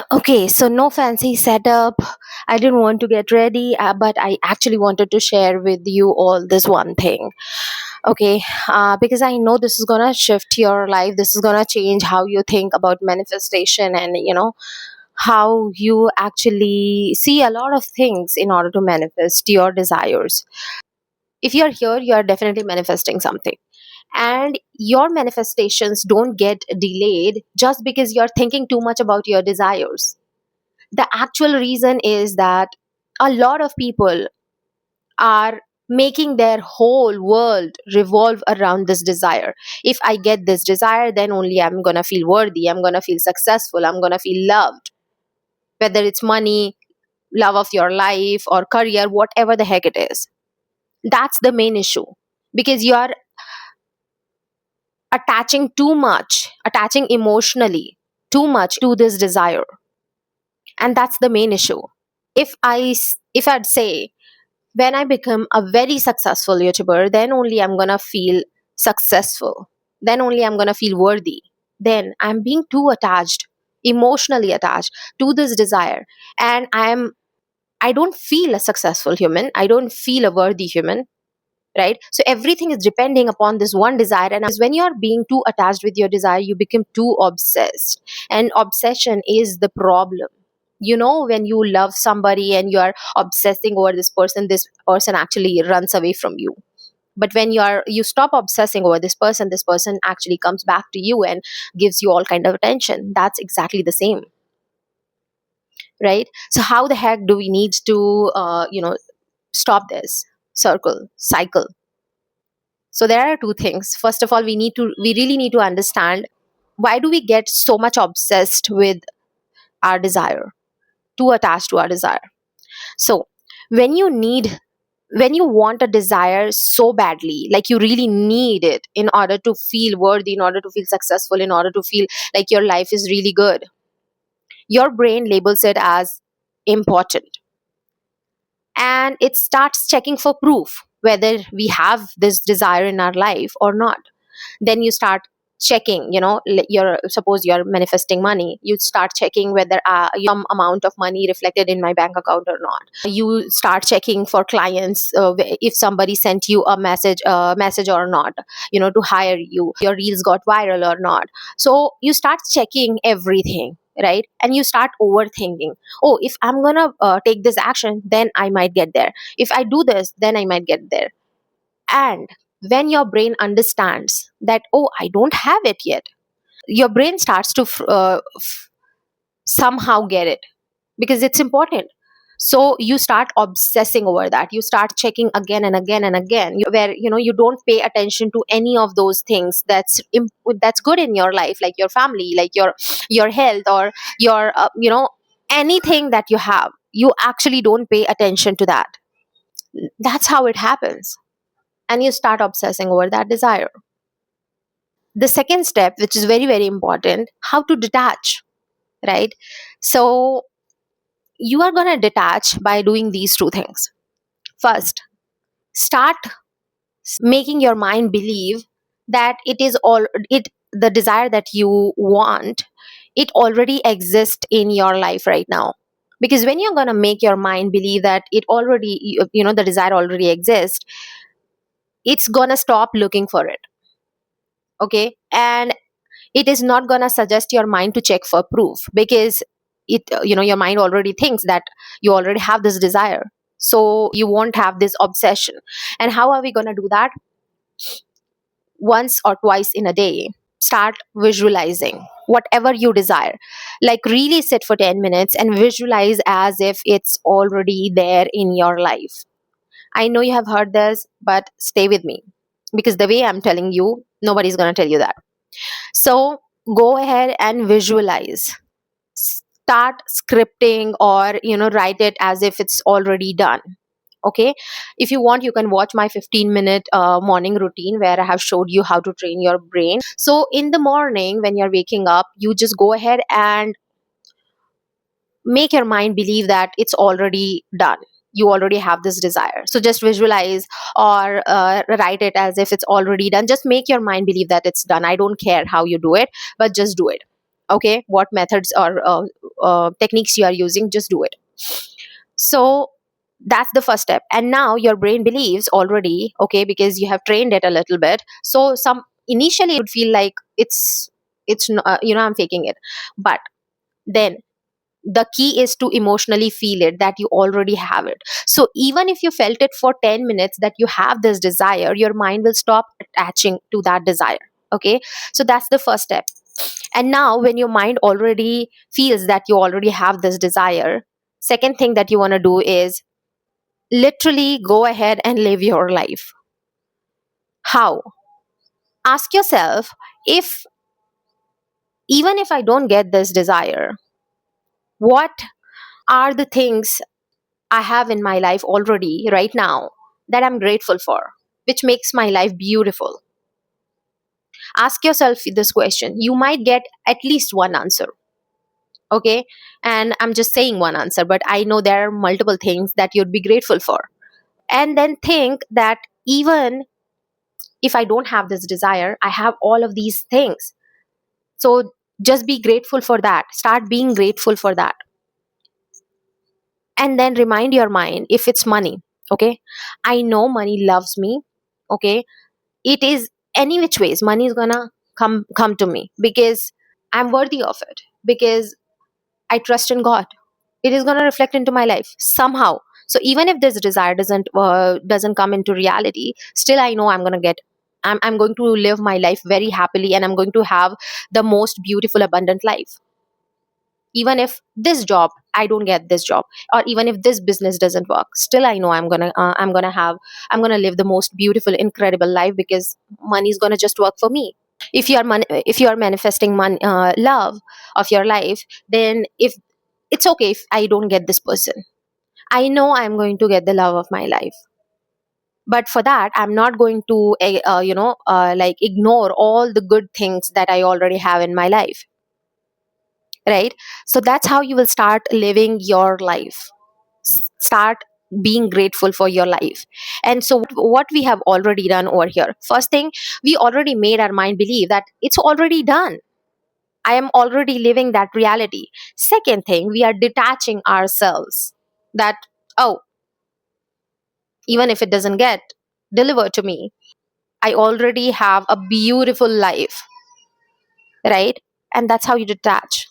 Okay, so no fancy setup. I didn't want to get ready, but I actually wanted to share with you all this one thing. Okay, because I know this is gonna shift your life. This is gonna change how you think about manifestation, and how you actually see a lot of things in order to manifest your desires. If you're here, you are definitely manifesting something. And your manifestations don't get delayed just because you're thinking too much about your desires. The actual reason is that a lot of people are making their whole world revolve around this desire. If I get this desire, then only I'm gonna feel worthy, I'm gonna feel successful, I'm gonna feel loved. Whether it's money, love of your life, or career, whatever the heck it is, that's the main issue. Because you are attaching too much, attaching emotionally too much to this desire, and that's the main issue. If I'd say, when I become a very successful YouTuber, then only I'm gonna feel successful. Then only I'm gonna feel worthy. Then I'm being too attached, emotionally attached to this desire. And I don't feel a successful human. I don't feel a worthy human. Right? So everything is depending upon this one desire. And when you're being too attached with your desire, you become too obsessed. And obsession is the problem. When you love somebody and you are obsessing over this person actually runs away from you. But when you stop obsessing over this person actually comes back to you and gives you all kind of attention. That's exactly the same. Right? So how the heck do we need to stop this cycle? So there are two things. First of all, we really need to understand, why do we get so much obsessed with our desire, too attached to our desire. So when you need when you want a desire so badly, like you really need it in order to feel worthy, in order to feel successful, in order to feel like your life is really good, your brain labels it as important, and it starts checking for proof whether we have this desire in our life or not. Then you start checking, you're suppose you're manifesting money, you start checking whether some amount of money reflected in my bank account or not. You start checking for clients, if somebody sent you a message or not, to hire you, your reels got viral or not. So you start checking everything, right? And you start overthinking. Oh, if I'm gonna take this action, then I might get there. If I do this, then I might get there. And when your brain understands that, oh, I don't have it yet, your brain starts to somehow get it, because it's important. So you start obsessing over that, you start checking again and again and again, where you don't pay attention to any of those things that's good in your life, like your family, like your health, or your anything that you have, you actually don't pay attention to that. That's how it happens. And you start obsessing over that desire. The second step, which is very very important, how to detach. Right? So you are going to detach by doing these two things. First, start making your mind believe that it is all it the desire that you want, it already exists in your life right now. Because when you're going to make your mind believe that it already the desire already exists, it's going to stop looking for it. Okay? And it is not going to suggest your mind to check for proof, because your mind already thinks that you already have this desire, so you won't have this obsession. And how are we going to do that? Once or twice in a day, start visualizing whatever you desire. Like really sit for 10 minutes and visualize as if it's already there in your life. I know you have heard this, but stay with me, because the way I'm telling you, nobody's going to tell you that. So go ahead and visualize. Start scripting, or write it as if it's already done. Okay? If you want, you can watch my 15-minute morning routine, where I have showed you how to train your brain. So in the morning when you're waking up, you just go ahead and make your mind believe that it's already done. You already have this desire, so just visualize, or write it as if it's already done. Just make your mind believe that it's done. I don't care how you do it, but just do it. Okay, what methods or techniques you are using, just do it. So that's the first step, and now your brain believes already, okay, because you have trained it a little bit. So some initially it would feel like I'm faking it, but then the key is to emotionally feel it that you already have it. So even if you felt it for 10 minutes that you have this desire, your mind will stop attaching to that desire. Okay, so that's the first step. And now when your mind already feels that you already have this desire, second thing that you want to do is literally go ahead and live your life. How? Ask yourself, if even if I don't get this desire, what are the things I have in my life already right now that I'm grateful for, which makes my life beautiful? Ask yourself this question. You might get at least one answer. Okay. And I'm just saying one answer, but I know there are multiple things that you'd be grateful for. And then think that even if I don't have this desire, I have all of these things. So just be grateful for that. Start being grateful for that. And then remind your mind, if it's money, okay, I know money loves me. Okay, it is any which ways money is gonna come to me because I'm worthy of it, because I trust in God. It is gonna reflect into my life somehow. So even if this desire doesn't come into reality, still I know I'm going to live my life very happily, and I'm going to have the most beautiful abundant life. Even if this job, I don't get this job, or even if this business doesn't work, still I know I'm gonna live the most beautiful incredible life, because money is gonna just work for me. If you are manifesting love of your life, then if it's okay if I don't get this person, I know I'm going to get the love of my life. But for that, I'm not going to like ignore all the good things that I already have in my life, right? So that's how you will start living your life. Start being grateful for your life. And so what we have already done over here, first thing, we already made our mind believe that it's already done. I am already living that reality. Second thing, we are detaching ourselves that, oh, even if it doesn't get delivered to me, I already have a beautiful life, right? And that's how you detach.